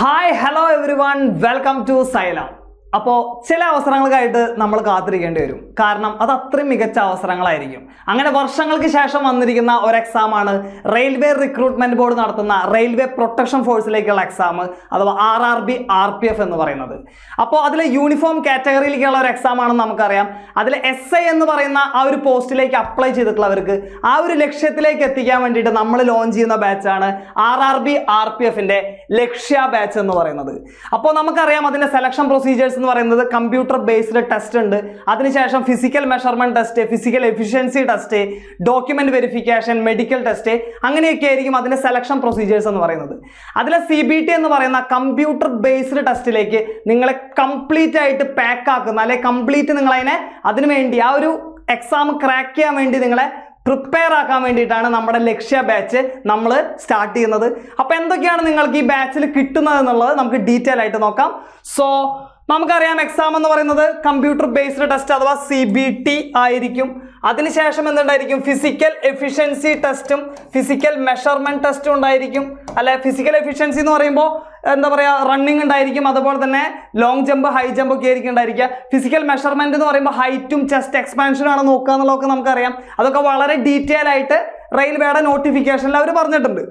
Hi hello everyone welcome to Xylem. അപ്പോൾ ചില അവസരങ്ങൾക്കായിട്ട് നമ്മൾ കാത്തിരിക്കേണ്ടി വരും. കാരണം അത് അത്രയും മികച്ച അവസരങ്ങളായിരിക്കും. അങ്ങനെ വർഷങ്ങൾക്ക് ശേഷം വന്നിരിക്കുന്ന ഒരു എക്സാമാണ് റെയിൽവേ റിക്രൂട്ട്മെന്റ് ബോർഡ് നടത്തുന്ന റെയിൽവേ പ്രൊട്ടക്ഷൻ ഫോഴ്സിലേക്കുള്ള എക്സാം, അഥവാ RRB RPF എന്ന് പറയുന്നത്. അപ്പോൾ അതിൽ യൂണിഫോം കാറ്റഗറിയിലേക്കുള്ള ഒരു എക്സാം ആണെന്ന് നമുക്കറിയാം. അതിൽ SI എന്ന് പറയുന്ന ആ ഒരു പോസ്റ്റിലേക്ക് അപ്ലൈ ചെയ്തിട്ടുള്ളവർക്ക് ആ ഒരു ലക്ഷ്യത്തിലേക്ക് എത്തിക്കാൻ വേണ്ടിയിട്ട് നമ്മൾ ലോഞ്ച് ചെയ്യുന്ന ബാച്ചാണ് RRB RPFന്റെ ലക്ഷ്യ ബാച്ച് എന്ന് പറയുന്നത്. അപ്പോൾ നമുക്കറിയാം അതിന്റെ സെലക്ഷൻ പ്രൊസീജിയേഴ്സ് എന്ന് പറയുന്നത് കമ്പ്യൂട്ടർ ബേസ്ഡ് ടെസ്റ്റ് ഉണ്ട്, അതിനുശേഷം physical measurement test, physical efficiency test, document verification, medical test, അങ്ങനെയൊക്കെ ആയിരിക്കും അതിന്റെ സെലക്ഷൻ പ്രൊസീജിയേഴ്സ് എന്ന് പറയുന്നത്. അതിലെ CBT എന്ന് പറയുന്ന കമ്പ്യൂട്ടർ ബേസ്ഡ് ടെസ്റ്റിലേക്ക് നിങ്ങളെ കംപ്ലീറ്റ് ആയിട്ട് പാക്ക് ആക്കുന്ന, അല്ലെങ്കിൽ കംപ്ലീറ്റ് നിങ്ങളതിനെ അതിനുവേണ്ടി ആ ഒരു എക്സാം ക്രാക്ക് ചെയ്യാൻ വേണ്ടി നിങ്ങളെ പ്രിപ്പയർ ആക്കാൻ വേണ്ടിയിട്ടാണ് നമ്മുടെ ലക്ഷ്യ ബാച്ച് നമ്മൾ സ്റ്റാർട്ട് ചെയ്യുന്നത്. അപ്പോൾ എന്തൊക്കെയാണ് നിങ്ങൾക്ക് ഈ ബാച്ചിൽ കിട്ടുന്നത് എന്നുള്ളത് നമുക്ക് ഡീറ്റെയിൽ ആയിട്ട് നോക്കാം. സോ നമുക്കറിയാം എക്സാം എന്ന് പറയുന്നത് കമ്പ്യൂട്ടർ ബേസ്ഡ് ടെസ്റ്റ് അഥവാ CBT ആയിരിക്കും. അതിനുശേഷം എന്തുണ്ടായിരിക്കും? ഫിസിക്കൽ എഫിഷ്യൻസി ടെസ്റ്റും ഫിസിക്കൽ മെഷർമെന്റ് ടെസ്റ്റും ഉണ്ടായിരിക്കും. അല്ലെ, ഫിസിക്കൽ എഫിഷ്യൻസി എന്ന് പറയുമ്പോൾ എന്താ പറയുക, റണ്ണിങ് ഉണ്ടായിരിക്കും, അതുപോലെ തന്നെ ലോങ് ജമ്പ്, ഹൈ ജമ്പ് ഒക്കെ ആയിരിക്കും ഉണ്ടായിരിക്കുക. ഫിസിക്കൽ മെഷർമെന്റ് എന്ന് പറയുമ്പോൾ ഹൈറ്റും ചെസ്റ്റ് എക്സ്പാൻഷനും ആണ് നോക്കുക എന്നുള്ളതൊക്കെ നമുക്കറിയാം. അതൊക്കെ വളരെ ഡീറ്റെയിൽ ആയിട്ട് റെയിൽവേയുടെ നോട്ടിഫിക്കേഷനിൽ അവർ പറഞ്ഞിട്ടുണ്ട്.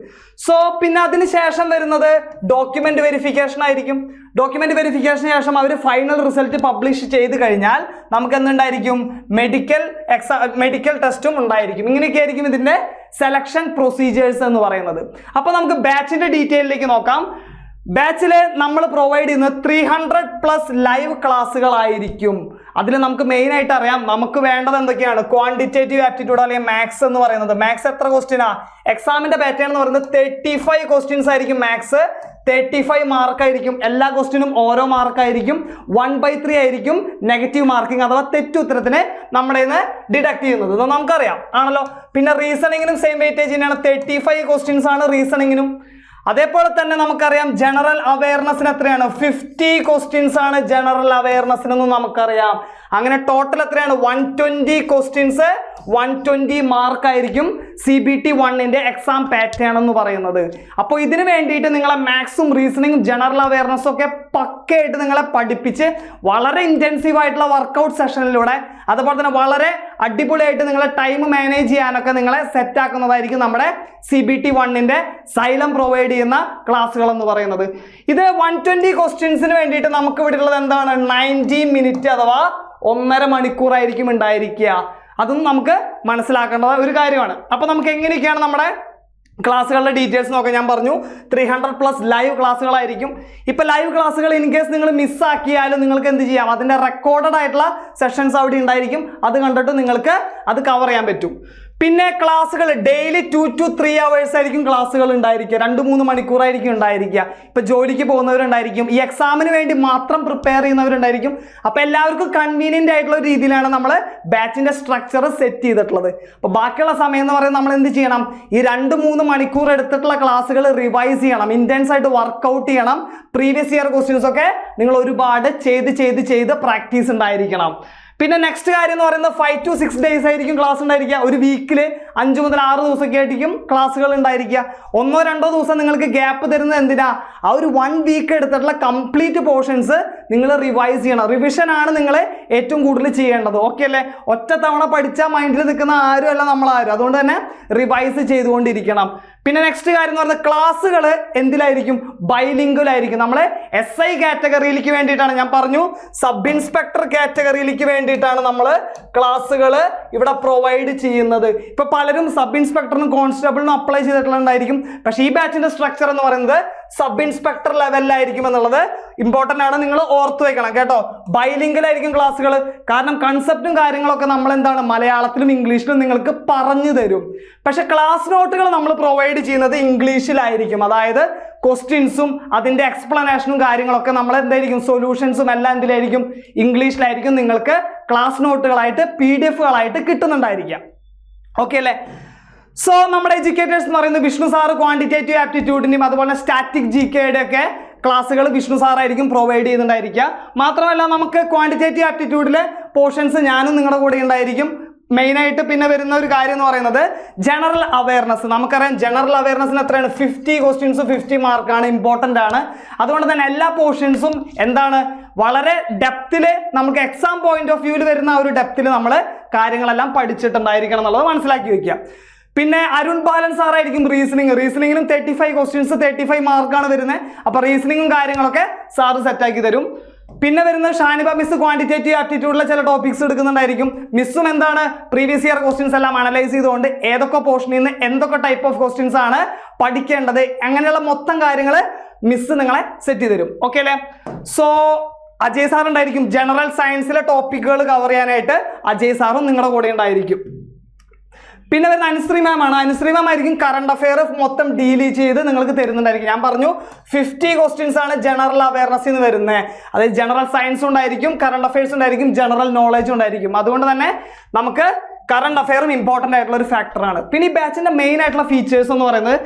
സോ പിന്നെ അതിന് ശേഷം വരുന്നത് ഡോക്യുമെന്റ് വെരിഫിക്കേഷൻ ആയിരിക്കും. ഡോക്യുമെന്റ് വെരിഫിക്കേഷന് ശേഷം അവർ ഫൈനൽ റിസൾട്ട് പബ്ലിഷ് ചെയ്ത് കഴിഞ്ഞാൽ നമുക്ക് എന്തുണ്ടായിരിക്കും? മെഡിക്കൽ ടെസ്റ്റും ഉണ്ടായിരിക്കും. ഇങ്ങനെയൊക്കെ ആയിരിക്കും ഇതിന്റെ സെലക്ഷൻ പ്രൊസീജിയേഴ്സ് എന്ന് പറയുന്നത്. അപ്പോൾ നമുക്ക് ബാച്ചിന്റെ ഡീറ്റെയിലേക്ക് നോക്കാം. ബാച്ചിൽ നമ്മൾ പ്രൊവൈഡ് ചെയ്യുന്നത് 300+ ലൈവ് ക്ലാസ്സുകളായിരിക്കും. അതിൽ നമുക്ക് മെയിൻ ആയിട്ട് അറിയാം നമുക്ക് വേണ്ടത് എന്തൊക്കെയാണ്? ക്വാണ്ടിറ്റേറ്റീവ് ആപ്റ്റിറ്റ്യൂഡ് അല്ലെങ്കിൽ മാത്സ് എന്ന് പറയുന്നത്. മാത്സ് എത്ര ക്വസ്റ്റ്യനാ? എക്സാമിന്റെ പാറ്റേൺ എന്ന് പറയുന്നത് 35 ക്വസ്റ്റ്യൻസ് ആയിരിക്കും. മാത്സ് 35 മാർക്കായിരിക്കും. എല്ലാ ക്വസ്റ്റ്യനും ഓരോ മാർക്കായിരിക്കും. 1/3 ആയിരിക്കും നെഗറ്റീവ് മാർക്കിംഗ് അഥവാ തെറ്റുത്തരത്തിന് നമ്മുടെ നിന്ന് ഡിഡക്ട് ചെയ്യുന്നത്. ഇത് നമുക്കറിയാം ആണല്ലോ. പിന്നെ റീസണിങ്ങിനും സെയിം വെയിറ്റേജ് തന്നെയാണ്. 35 ക്വസ്റ്റ്യൻസ് ആണ് റീസണിങ്ങിനും. അതേപോലെ തന്നെ നമുക്കറിയാം ജനറൽ അവയർനെസ്സിന് എത്രയാണ്? 50 ക്വസ്റ്റ്യൻസ് ആണ് ജനറൽ അവയർനെസ്സിനെന്നും നമുക്കറിയാം. അങ്ങനെ ടോട്ടൽ എത്രയാണ്? 120 ക്വസ്റ്റ്യൻസ്, 120 മാർക്കായിരിക്കും CBT 1ന്റെ എക്സാം പാറ്റേൺ എന്ന് പറയുന്നത്. അപ്പോൾ ഇതിനു വേണ്ടിയിട്ട് നിങ്ങളെ മാത്സും റീസണിങ്ങും ജനറൽ അവയർനെസ്സും ഒക്കെ പക്കയായിട്ട് നിങ്ങളെ പഠിപ്പിച്ച് വളരെ ഇൻറ്റൻസീവ് ആയിട്ടുള്ള വർക്കൗട്ട് സെഷനിലൂടെ, അതുപോലെ തന്നെ വളരെ അടിപൊളിയായിട്ട് നിങ്ങളെ ടൈം മാനേജ് ചെയ്യാനൊക്കെ നിങ്ങളെ സെറ്റ് ആക്കുന്നതായിരിക്കും നമ്മുടെ CBT 1ന്റെ സൈലം പ്രൊവൈഡ് ചെയ്യുന്ന ക്ലാസ്സുകൾ എന്ന് പറയുന്നത്. ഇത് 120 ക്വസ്റ്റ്യൻസിന് വേണ്ടിയിട്ട് നമുക്ക് ഇവിടെ ഉള്ളത് എന്താണ്? 90 മിനിറ്റ് അഥവാ 1.5 മണിക്കൂറായിരിക്കും ഉണ്ടായിരിക്കുക. അതും നമുക്ക് മനസ്സിലാക്കേണ്ട ഒരു കാര്യമാണ്. അപ്പോൾ നമുക്ക് എങ്ങനെയൊക്കെയാണ് നമ്മുടെ ക്ലാസ്സുകളുടെ ഡീറ്റെയിൽസ് നോക്കാം. ഞാൻ പറഞ്ഞു 300+ ലൈവ് ക്ലാസ്സുകളായിരിക്കും. ഇപ്പം ലൈവ് ക്ലാസ്സുകൾ ഇൻ കേസ് നിങ്ങൾ മിസ്സാക്കിയാലും നിങ്ങൾക്ക് എന്ത് ചെയ്യാം? അതിൻ്റെ റെക്കോർഡഡ് ആയിട്ടുള്ള സെഷൻസ് അവിടെ ഉണ്ടായിരിക്കും. അത് കണ്ടിട്ട് നിങ്ങൾക്ക് അത് കവർ ചെയ്യാൻ പറ്റും. പിന്നെ ക്ലാസ്സുകൾ ഡെയിലി 2 to 3 hours ആയിരിക്കും ക്ലാസ്സുകൾ ഉണ്ടായിരിക്കുക. 2-3 മണിക്കൂറായിരിക്കും ഉണ്ടായിരിക്കുക. ഇപ്പം ജോലിക്ക് പോകുന്നവരുണ്ടായിരിക്കും, ഈ എക്സാമിന് വേണ്ടി മാത്രം പ്രിപ്പയർ ചെയ്യുന്നവരുണ്ടായിരിക്കും. അപ്പോൾ എല്ലാവർക്കും കൺവീനിയൻ്റ് ആയിട്ടുള്ള ഒരു രീതിയിലാണ് നമ്മൾ ബാച്ചിൻ്റെ സ്ട്രക്ചർ സെറ്റ് ചെയ്തിട്ടുള്ളത്. അപ്പോൾ ബാക്കിയുള്ള സമയം എന്ന് പറയുന്നത് നമ്മൾ എന്ത് ചെയ്യണം? ഈ 2-3 മണിക്കൂർ എടുത്തിട്ടുള്ള ക്ലാസ്സുകൾ റിവൈസ് ചെയ്യണം, ഇൻറ്റൻസ് ആയിട്ട് വർക്കൗട്ട് ചെയ്യണം. പ്രീവിയസ് ഇയർ ക്വസ്റ്റ്യൻസ് ഒക്കെ നിങ്ങൾ ഒരുപാട് ചെയ്ത് പ്രാക്ടീസ് ഉണ്ടായിരിക്കണം. പിന്നെ നെക്സ്റ്റ് കാര്യം എന്ന് പറയുന്നത് 5 to 6 days ആയിരിക്കും ക്ലാസ് ഉണ്ടായിരിക്കുക. ഒരു വീക്കിൽ 5 മുതൽ 6 ദിവസമൊക്കെ ആയിരിക്കും ക്ലാസ്സുകൾ ഉണ്ടായിരിക്കുക. 1-2 ദിവസം നിങ്ങൾക്ക് ഗ്യാപ്പ് തരുന്നത് എന്തിനാ? ആ ഒരു 1 വീക്ക് എടുത്തിട്ടുള്ള കംപ്ലീറ്റ് പോർഷൻസ് നിങ്ങൾ റിവൈസ് ചെയ്യണം. റിവിഷൻ ആണ് നിങ്ങൾ ഏറ്റവും കൂടുതൽ ചെയ്യേണ്ടത്. ഓക്കെ അല്ലേ? ഒറ്റ തവണ പഠിച്ചാൽ മൈൻഡിൽ നിൽക്കുന്ന ആരും അല്ല നമ്മളാരും. അതുകൊണ്ട് തന്നെ റിവൈസ് ചെയ്തുകൊണ്ടിരിക്കണം. പിന്നെ നെക്സ്റ്റ് കാര്യം എന്ന് പറയുന്നത് ക്ലാസ്സുകൾ എന്തിലായിരിക്കും? ബൈലിംഗ്വൽ ആയിരിക്കും. നമ്മളെ SI കാറ്റഗറിയിലേക്ക് വേണ്ടിയിട്ടാണ്, ഞാൻ പറഞ്ഞു സബ് ഇൻസ്പെക്ടർ കാറ്റഗറിയിലേക്ക് വേണ്ടിയിട്ടാണ് നമ്മൾ ക്ലാസ്സുകൾ ഇവിടെ പ്രൊവൈഡ് ചെയ്യുന്നത്. ഇപ്പൊ പലരും സബ് ഇൻസ്പെക്ടറിനും കോൺസ്റ്റബിളിനും അപ്ലൈ ചെയ്തിട്ടുണ്ടായിരിക്കും. പക്ഷേ ഈ ബാച്ചിന്റെ സ്ട്രക്ചർ എന്ന് പറയുന്നത് സബ് ഇൻസ്പെക്ടർ ലെവലിലായിരിക്കും എന്നുള്ളത് ഇമ്പോർട്ടൻ്റ് ആണ്, നിങ്ങൾ ഓർത്തു വെക്കണം കേട്ടോ. ബൈലിംഗ്വൽ ആയിരിക്കും ക്ലാസ്സുകൾ. കാരണം കൺസെപ്റ്റും കാര്യങ്ങളൊക്കെ നമ്മൾ എന്താണ് മലയാളത്തിലും ഇംഗ്ലീഷിലും നിങ്ങൾക്ക് പറഞ്ഞു തരും. പക്ഷെ ക്ലാസ് നോട്ടുകൾ നമ്മൾ പ്രൊവൈഡ് ചെയ്യുന്നത് ഇംഗ്ലീഷിലായിരിക്കും. അതായത് ക്വസ്റ്റ്യൻസും അതിൻ്റെ എക്സ്പ്ലനേഷനും കാര്യങ്ങളൊക്കെ നമ്മൾ എന്തായിരിക്കും, സൊല്യൂഷൻസും എല്ലാം എന്തിലായിരിക്കും? ഇംഗ്ലീഷിലായിരിക്കും നിങ്ങൾക്ക് ക്ലാസ് നോട്ടുകളായിട്ട് PDF-കളായിട്ട് കിട്ടുന്നുണ്ടായിരിക്കാം. ഓക്കെ അല്ലേ? സോ നമ്മുടെ എഡ്യൂക്കേറ്റേഴ്സ് എന്ന് പറയുന്നത് വിഷ്ണു സാറ് ക്വാണ്ടിറ്റേറ്റീവ് ആപ്റ്റിറ്റ്യൂഡിൻ്റെയും അതുപോലെ സ്റ്റാറ്റിക് GK-യുടെ ഒക്കെ ക്ലാസ്സുകൾ വിഷ്ണു സാറായിരിക്കും പ്രൊവൈഡ് ചെയ്യുന്നുണ്ടായിരിക്കുക. മാത്രമല്ല നമുക്ക് ക്വാണ്ടിറ്റേറ്റീവ് ആപ്റ്റിറ്റ്യൂഡിലെ പോർഷൻസ് ഞാനും നിങ്ങളുടെ കൂടെ ഉണ്ടായിരിക്കും. മെയിനായിട്ട് പിന്നെ വരുന്ന ഒരു കാര്യം എന്ന് പറയുന്നത് ജനറൽ അവയർനെസ്. നമുക്കറിയാം ജനറൽ അവയർനെസ്സിന് എത്രയാണ് 50 ക്വസ്റ്റ്യൻസ് 50 മാർക്കാണ്, ഇമ്പോർട്ടൻ്റ് ആണ്. അതുകൊണ്ട് തന്നെ എല്ലാ പോർഷൻസും എന്താണ് വളരെ ഡെപ്തിൽ നമുക്ക് എക്സാം പോയിന്റ് ഓഫ് വ്യൂവിൽ വരുന്ന ആ ഒരു ഡെപ്തിൽ നമ്മൾ കാര്യങ്ങളെല്ലാം പഠിച്ചിട്ടുണ്ടായിരിക്കണം എന്നുള്ളത് മനസ്സിലാക്കി വെക്കുക. പിന്നെ അരുൺ ബാലൻ സാറായിരിക്കും റീസണിങ്ങിലും 35 ക്വസ്റ്റ്യൻസ് 35 മാർക്കാണ് വരുന്നത്. അപ്പോൾ റീസണിങ്ങും കാര്യങ്ങളൊക്കെ സാറ് സെറ്റാക്കി തരും. പിന്നെ വരുന്നത് ഷാനിബ മിസ് ക്വാണ്ടിറ്റേറ്റീവ് ആപ്റ്റിറ്റ്യൂഡിലെ ചില ടോപ്പിക്സ് എടുക്കുന്നുണ്ടായിരിക്കും. മിസ്സും എന്താണ് പ്രീവിയസ് ഇയർ ക്വസ്റ്റ്യൻസ് എല്ലാം അനലൈസ് ചെയ്തുകൊണ്ട് ഏതൊക്കെ പോർഷനിൽ നിന്ന് എന്തൊക്കെ ടൈപ്പ് ഓഫ് ക്വസ്റ്റ്യൻസ് ആണ് പഠിക്കേണ്ടത് അങ്ങനെയുള്ള മൊത്തം കാര്യങ്ങൾ മിസ് നിങ്ങളെ സെറ്റ് ചെയ്ത് തരും. ഓക്കെ അല്ലേ? സോ അജയ് സാർ ഉണ്ടായിരിക്കും ജനറൽ സയൻസിലെ ടോപ്പിക്കുകൾ കവർ ചെയ്യാനായിട്ട്. അജയ് സാറും നിങ്ങളുടെ കൂടെ ഉണ്ടായിരിക്കും. പിന്നെ വരുന്ന അനുശ്രീ മാം ആണ്. അനുശ്രീ മാം ആയിരിക്കും കറണ്ട് അഫെയർ മൊത്തം ഡീൽ ചെയ്ത് നിങ്ങൾക്ക് തരുന്നുണ്ടായിരിക്കും. ഞാൻ പറഞ്ഞു 50 ക്വസ്റ്റ്യൻസ് ആണ് ജനറൽ അവയർനെസ് എന്ന് വരുന്നത്. അതായത് ജനറൽ സയൻസ് ഉണ്ടായിരിക്കും, കറണ്ട് അഫെയർസ് ഉണ്ടായിരിക്കും, ജനറൽ നോളജ് ഉണ്ടായിരിക്കും. അതുകൊണ്ട് തന്നെ നമുക്ക് കറണ്ട് അഫെയറും ഇമ്പോർട്ടൻ്റ് ആയിട്ടുള്ള ഒരു ഫാക്ടറാണ്. പിന്നെ ഈ ബാച്ചിന്റെ മെയിൻ ആയിട്ടുള്ള ഫീച്ചേഴ്സ് എന്ന് പറയുന്നത്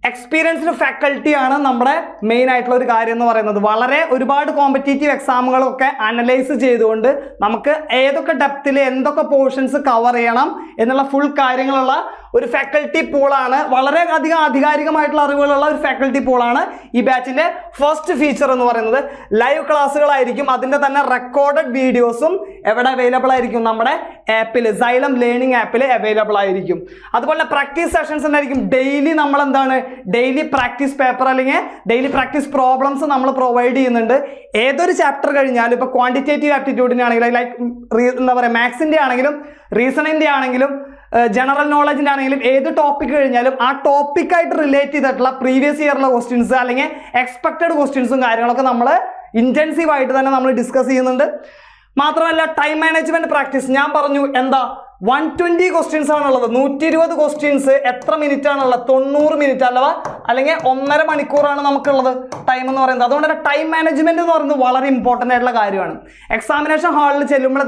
എക്സ്പീരിയൻസ്ഡ് ഫാക്കൽറ്റിയാണ് നമ്മുടെ മെയിൻ ആയിട്ടുള്ള ഒരു കാര്യം എന്ന് പറയുന്നത്. വളരെ ഒരുപാട് കോമ്പറ്റേറ്റീവ് എക്സാമുകളൊക്കെ അനലൈസ് ചെയ്തുകൊണ്ട് നമുക്ക് ഏതൊക്കെ ഡെപ്തിൽ എന്തൊക്കെ പോർഷൻസ് കവർ ചെയ്യണം എന്നുള്ള ഫുൾ കാര്യങ്ങളുള്ള ഒരു ഫാക്കൽറ്റി പൂളാണ്. വളരെ അധികം ആധികാരികമായിട്ടുള്ള അറിവുകളുള്ള ഒരു ഫാക്കൽറ്റി പൂളാണ് ഈ ബാച്ചിന്റെ ഫസ്റ്റ് ഫീച്ചർ എന്ന് പറയുന്നത്. ലൈവ് ക്ലാസ്സുകളായിരിക്കും, അതിന്റെ തന്നെ റെക്കോർഡഡ് വീഡിയോസും എവിടെ അവൈലബിൾ ആയിരിക്കും? നമ്മുടെ ആപ്പിൽ, സൈലം ലേണിംഗ് ആപ്പിൽ അവൈലബിൾ ആയിരിക്കും. അതുപോലെ പ്രാക്ടീസ് സെഷൻസ് ഉണ്ടായിരിക്കും. ഡെയിലി നമ്മൾ എന്താണ് ഡെയിലി പ്രാക്ടീസ് പേപ്പർ അല്ലെങ്കിൽ ഡെയിലി പ്രാക്ടീസ് പ്രോബ്ലംസ് നമ്മൾ പ്രൊവൈഡ് ചെയ്യുന്നുണ്ട്. ഏതൊരു ചാപ്റ്റർ കഴിഞ്ഞാലും ഇപ്പോൾ ക്വാണ്ടിറ്റേറ്റീവ് ആപ്റ്റിറ്റ്യൂഡിൻ്റെ ആണെങ്കിലും ലൈക്ക് എന്താ പറയുക മാത്സിൻ്റെ ആണെങ്കിലും റീസണിൻ്റെ ആണെങ്കിലും ജനറൽ നോളജിൻ്റെ ആണെങ്കിലും ഏത് ടോപ്പിക് കഴിഞ്ഞാലും ആ ടോപ്പിക്കായിട്ട് റിലേറ്റ് ചെയ്തിട്ടുള്ള പ്രീവിയസ് ഇയറിലെ ക്വസ്റ്റ്യൻസ് അല്ലെങ്കിൽ എക്സ്പെക്റ്റഡ് ക്വസ്റ്റ്യൻസും കാര്യങ്ങളൊക്കെ നമ്മൾ ഇൻറ്റൻസീവ് ആയിട്ട് തന്നെ നമ്മൾ ഡിസ്കസ് ചെയ്യുന്നുണ്ട്. മാത്രമല്ല ടൈം മാനേജ്മെന്റ് പ്രാക്ടീസ്. ഞാൻ പറഞ്ഞു എന്താ 120 ക്വസ്റ്റ്യൻസ് ആണുള്ളത്. 120 ക്വസ്റ്റ്യൻസ് എത്ര മിനിറ്റ് ആണുള്ളത്? 90 മിനിറ്റ് അല്ലവാ അല്ലെങ്കിൽ 1.5 മണിക്കൂറാണ് നമുക്കുള്ളത് ടൈം എന്ന് പറയുന്നത്. അതുകൊണ്ട് തന്നെ ടൈം മാനേജ്മെന്റ് എന്ന് പറയുന്നത് വളരെ ഇമ്പോർട്ടൻ്റ് ആയിട്ടുള്ള കാര്യമാണ്. എക്സാമിനേഷൻ ഹാളിൽ ചെല്ലുമ്പോൾ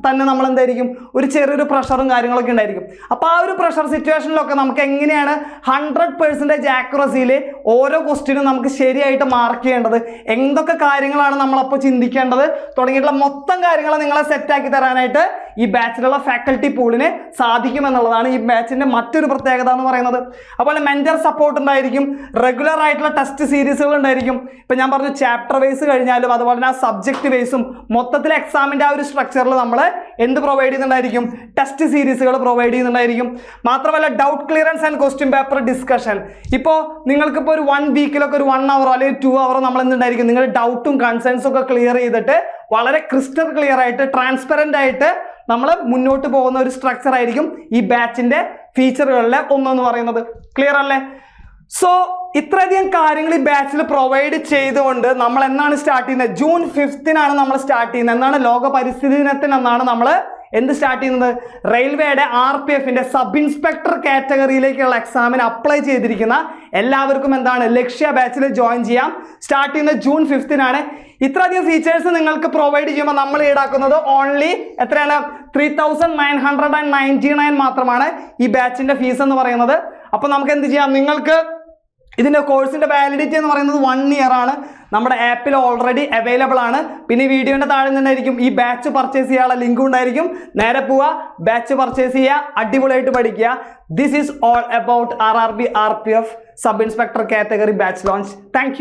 തന്നെ നമ്മൾ എന്തായിരിക്കും ഒരു ചെറിയൊരു പ്രഷറും കാര്യങ്ങളൊക്കെ ഉണ്ടായിരിക്കും. അപ്പോൾ ആ ഒരു പ്രഷർ സിറ്റുവേഷനിലൊക്കെ നമുക്ക് എങ്ങനെയാണ് 100% ആക്യുറസിയിൽ ഓരോ ക്വസ്റ്റ്യനും നമുക്ക് ശരിയായിട്ട് മാർക്ക് ചെയ്യേണ്ടത്, എന്തൊക്കെ കാര്യങ്ങളാണ് നമ്മളപ്പോൾ ചിന്തിക്കേണ്ടത് തുടങ്ങിയിട്ടുള്ള മൊത്തം കാര്യങ്ങൾ നിങ്ങളെ സെറ്റാക്കി തരാനായിട്ട് ഈ ബാച്ചിലുള്ള ഫാക്കൽറ്റി പൂളിന് സാധിക്കുമെന്നുള്ളതാണ് ഈ ബാച്ചിന്റെ മറ്റൊരു പ്രത്യേകത എന്ന് പറയുന്നത്. അതുപോലെ മെന്റർ സപ്പോർട്ട് ഉണ്ടായിരിക്കും, റെഗുലർ ആയിട്ടുള്ള ടെസ്റ്റ് സീരീസുകൾ ഉണ്ടായിരിക്കും. ഇപ്പം ഞാൻ പറഞ്ഞു ചാപ്റ്റർ വൈസ് കഴിഞ്ഞാലും അതുപോലെ തന്നെ ആ സബ്ജക്ട് വൈസും മൊത്തത്തിൽ എക്സാമിന്റെ ആ ഒരു സ്ട്രക്ചറിൽ നമ്മൾ എന്ത് പ്രൊവൈഡ് ചെയ്യുന്നുണ്ടായിരിക്കും? ടെസ്റ്റ് സീരീസുകൾ പ്രൊവൈഡ് ചെയ്യുന്നുണ്ടായിരിക്കും. മാത്രമല്ല doubt clearance and question paper discussion. ഇപ്പോൾ നിങ്ങൾക്കിപ്പോൾ ഒരു 1 വീക്കിലൊക്കെ ഒരു 1 hour അല്ലെങ്കിൽ 2 hour നമ്മൾ എന്തുണ്ടായിരിക്കും നിങ്ങളുടെ ഡൗട്ടും കൺസേൺസും ഒക്കെ ക്ലിയർ ചെയ്തിട്ട് വളരെ ക്രിസ്റ്റൽ ക്ലിയർ ആയിട്ട് ട്രാൻസ്പെറൻ്റ് ആയിട്ട് നമ്മൾ മുന്നോട്ട് പോകുന്ന ഒരു സ്ട്രക്ചർ ആയിരിക്കും ഈ ബാച്ചിന്റെ ഫീച്ചറുകളിലെ ഒന്നെന്ന് പറയുന്നത്. ക്ലിയർ അല്ലേ? സോ ഇത്രയധികം കാര്യങ്ങൾ ഈ ബാച്ചിൽ പ്രൊവൈഡ് ചെയ്തുകൊണ്ട് നമ്മൾ എന്നാണ് സ്റ്റാർട്ട് ചെയ്യുന്നത്? ജൂൺ 5 നമ്മൾ സ്റ്റാർട്ട് ചെയ്യുന്നത്. എന്നാണ് ലോക പരിസ്ഥിതി ദിനത്തിനെന്നാണ് നമ്മൾ എന്ത് സ്റ്റാർട്ട് ചെയ്യുന്നത്? റെയിൽവേയുടെ RPFന്റെ സബ് ഇൻസ്പെക്ടർ കാറ്റഗറിയിലേക്കുള്ള എക്സാമിന് അപ്ലൈ ചെയ്തിരിക്കുന്ന എല്ലാവർക്കും എന്താണ് ലക്ഷ്യ ബാച്ചിൽ ജോയിൻ ചെയ്യാം. സ്റ്റാർട്ട് ചെയ്യുന്നത് ജൂൺ 5 ഇത്രയധികം ഫീച്ചേഴ്സ് നിങ്ങൾക്ക് പ്രൊവൈഡ് ചെയ്യുമ്പോൾ നമ്മൾ ഈടാക്കുന്നത് ഓൺലി എത്രയാണ്? 3999 മാത്രമാണ് ഈ ബാച്ചിന്റെ ഫീസ് എന്ന് പറയുന്നത്. അപ്പോൾ നമുക്ക് എന്ത് ചെയ്യാം? നിങ്ങൾക്ക് ഇതിന്റെ കോഴ്സിന്റെ വാലിഡിറ്റി എന്ന് പറയുന്നത് 1 year ആണ്. നമ്മുടെ ആപ്പിൽ ഓൾറെഡി അവൈലബിൾ ആണ്. പിന്നെ ഈ വീഡിയോന്റെ താഴെ നിന്നായിരിക്കും ഈ ബാച്ച് പർച്ചേസ് ചെയ്യാനുള്ള ലിങ്ക് ഉണ്ടായിരിക്കും. നേരെ പോവുക, ബാച്ച് പർച്ചേസ് ചെയ്യുക, അടിപൊളിയായിട്ട് പഠിക്കുക. This is all about RRB RPF sub inspector category batch launch. Thank